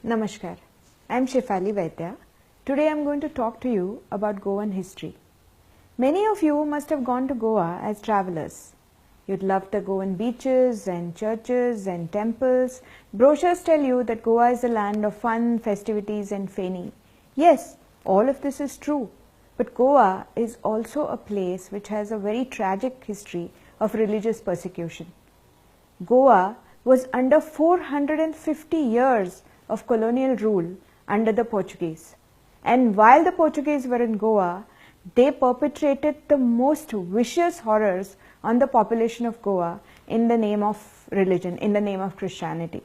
Namaskar, I am Shefali Vaidya. Today I am going to talk to you about Goan history. Many of you must have gone to Goa as travelers. You'd love the Goan beaches and churches and temples. Brochures tell you that Goa is a land of fun, festivities and feni. Yes, all of this is true. But Goa is also a place which has a very tragic history of religious persecution. Goa was under 450 years of colonial rule under the Portuguese. And while the Portuguese were in Goa, they perpetrated the most vicious horrors on the population of Goa in the name of religion, in the name of Christianity.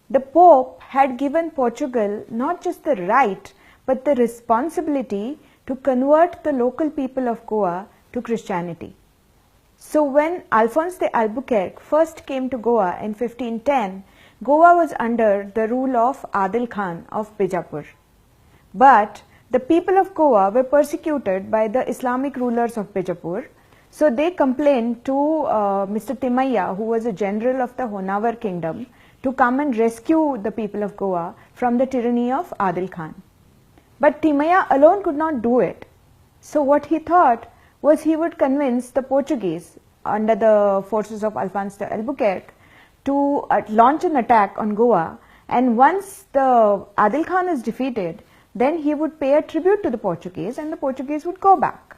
The Pope had given Portugal not just the right, but the responsibility to convert the local people of Goa to Christianity. So when Alphonse de Albuquerque first came to Goa in 1510, Goa was under the rule of Adil Khan of Bijapur. But the people of Goa were persecuted by the Islamic rulers of Bijapur. So they complained to Mr. Timaya, who was a general of the Honavar kingdom, to come and rescue the people of Goa from the tyranny of Adil Khan. But Timaya alone could not do it. So what he thought was he would convince the Portuguese under the forces of Alphonse de Albuquerque to launch an attack on Goa, and once the Adil Khan is defeated, then he would pay a tribute to the Portuguese and the Portuguese would go back.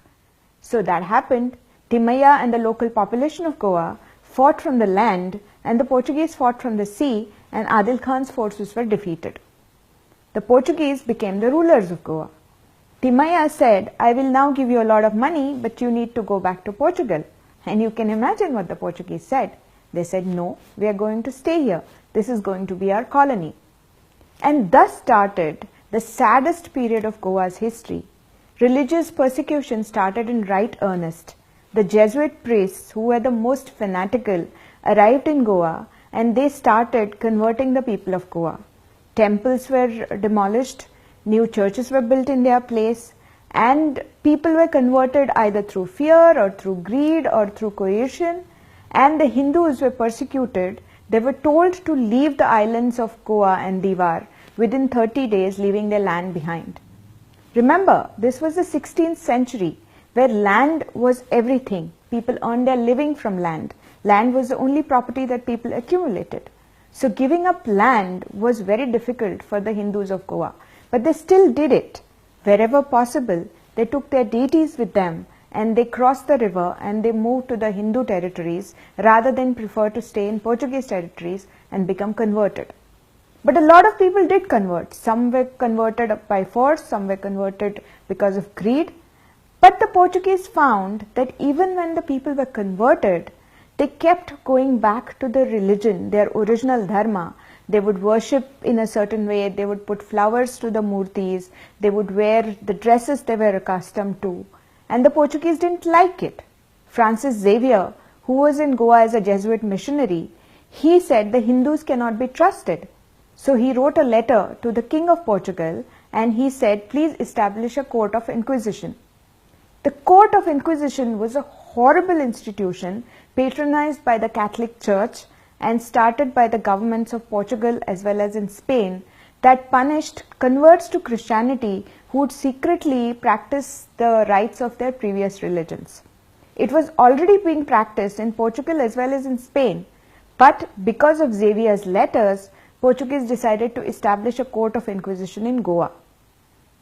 So that happened. Timaya and the local population of Goa fought from the land and the Portuguese fought from the sea, and Adil Khan's forces were defeated. The Portuguese became the rulers of Goa. Timaya said, I will now give you a lot of money, but you need to go back to Portugal. And you can imagine what the Portuguese said. They said, no, we are going to stay here. This is going to be our colony. And thus started the saddest period of Goa's history. Religious persecution started in right earnest. The Jesuit priests, who were the most fanatical, arrived in Goa and they started converting the people of Goa. Temples were demolished, new churches were built in their place, and people were converted either through fear or through greed or through coercion. And the Hindus were persecuted. They were told to leave the islands of Goa and Diwar within 30 days, leaving their land behind. Remember, this was the 16th century where land was everything. People earned their living from land. Land was the only property that people accumulated. So giving up land was very difficult for the Hindus of Goa. But they still did it. Wherever possible, they took their deities with them and they crossed the river and they moved to the Hindu territories rather than prefer to stay in Portuguese territories and become converted. But a lot of people did convert. Some were converted by force, some were converted because of greed. But the Portuguese found that even when the people were converted, they kept going back to the religion, their original dharma. They would worship in a certain way, they would put flowers to the murtis, they would wear the dresses they were accustomed to. And the Portuguese didn't like it. Francis Xavier, who was in Goa as a Jesuit missionary, he said the Hindus cannot be trusted. So he wrote a letter to the King of Portugal and he said, please establish a court of inquisition. The court of inquisition was a horrible institution patronized by the Catholic Church and started by the governments of Portugal as well as in Spain, that punished converts to Christianity who would secretly practice the rites of their previous religions. It was already being practiced in Portugal as well as in Spain, but because of Xavier's letters, Portuguese decided to establish a court of inquisition in Goa.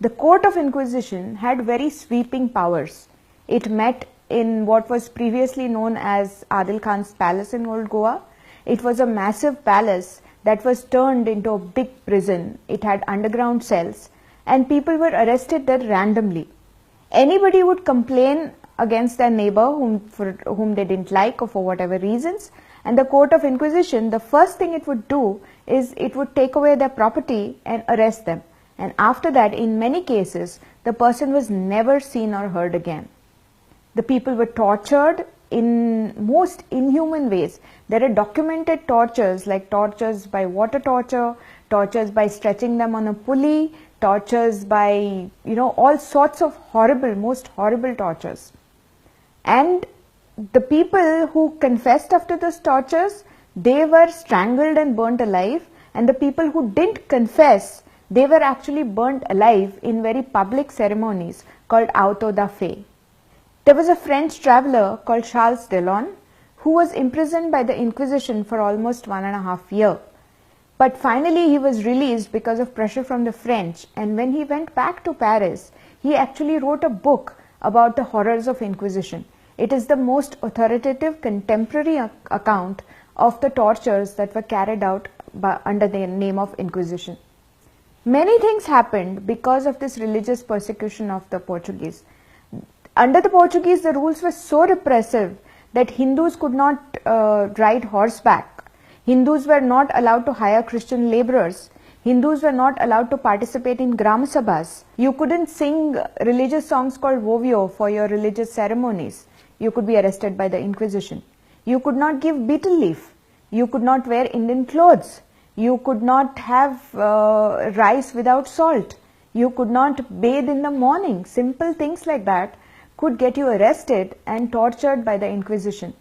The court of inquisition had very sweeping powers. It met in what was previously known as Adil Khan's palace in Old Goa. It was a massive palace that was turned into a big prison. It had underground cells and people were arrested there randomly. Anybody would complain against their neighbor whom they didn't like or for whatever reasons, and the court of inquisition, the first thing it would do is it would take away their property and arrest them. And after that, in many cases, the person was never seen or heard again. The people were tortured in most inhuman ways. There are documented tortures like tortures by water torture, tortures by stretching them on a pulley, tortures by, all sorts of horrible, most horrible tortures. And the people who confessed after those tortures, they were strangled and burnt alive, and the people who didn't confess, they were actually burnt alive in very public ceremonies called auto da fe. There was a French traveler called Charles Delon who was imprisoned by the Inquisition for almost 1.5 years. But finally he was released because of pressure from the French, and when he went back to Paris, he actually wrote a book about the horrors of Inquisition. It is the most authoritative contemporary account of the tortures that were carried out under the name of Inquisition. Many things happened because of this religious persecution of the Portuguese. Under the Portuguese, the rules were so repressive that Hindus could not ride horseback. Hindus were not allowed to hire Christian laborers. Hindus were not allowed to participate in Gram Sabhas. You couldn't sing religious songs called Vovio for your religious ceremonies. You could be arrested by the Inquisition. You could not give betel leaf. You could not wear Indian clothes. You could not have rice without salt. You could not bathe in the morning. Simple things like that could get you arrested and tortured by the Inquisition.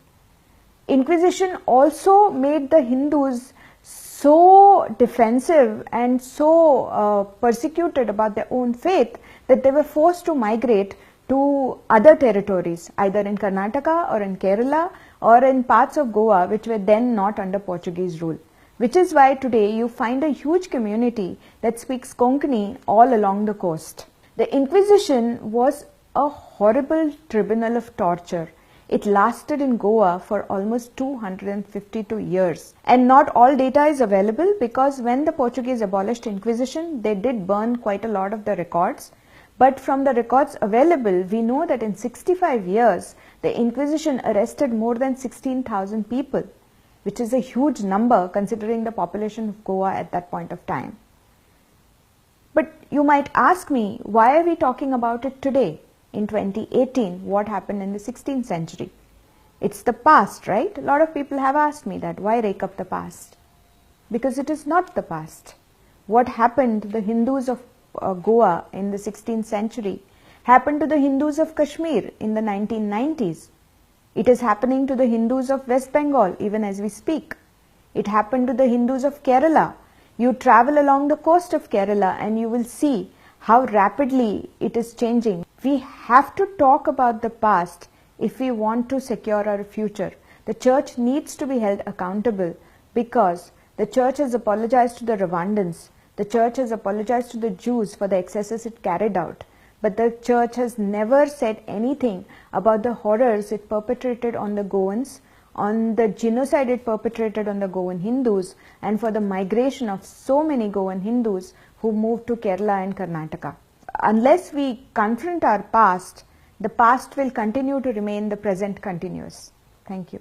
Inquisition also made the Hindus so defensive and so persecuted about their own faith that they were forced to migrate to other territories, either in Karnataka or in Kerala or in parts of Goa which were then not under Portuguese rule. Which is why today you find a huge community that speaks Konkani all along the coast. The Inquisition was a horrible tribunal of torture. It lasted in Goa for almost 252 years. And not all data is available because when the Portuguese abolished Inquisition, they did burn quite a lot of the records. But from the records available, we know that in 65 years, the Inquisition arrested more than 16,000 people, which is a huge number considering the population of Goa at that point of time. But you might ask me, why are we talking about it today? In 2018, what happened in the 16th century? It's the past, right? A lot of people have asked me that. Why rake up the past? Because it is not the past. What happened to the Hindus of Goa in the 16th century happened to the Hindus of Kashmir in the 1990s. It is happening to the Hindus of West Bengal even as we speak. It happened to the Hindus of Kerala. You travel along the coast of Kerala and you will see how rapidly it is changing. We have to talk about the past if we want to secure our future. The church needs to be held accountable because the church has apologized to the Rwandans. The church has apologized to the Jews for the excesses it carried out. But the church has never said anything about the horrors it perpetrated on the Goans, on the genocide it perpetrated on the Goan Hindus, and for the migration of so many Goan Hindus who moved to Kerala and Karnataka. Unless we confront our past, the past will continue to remain, the present continuous. Thank you.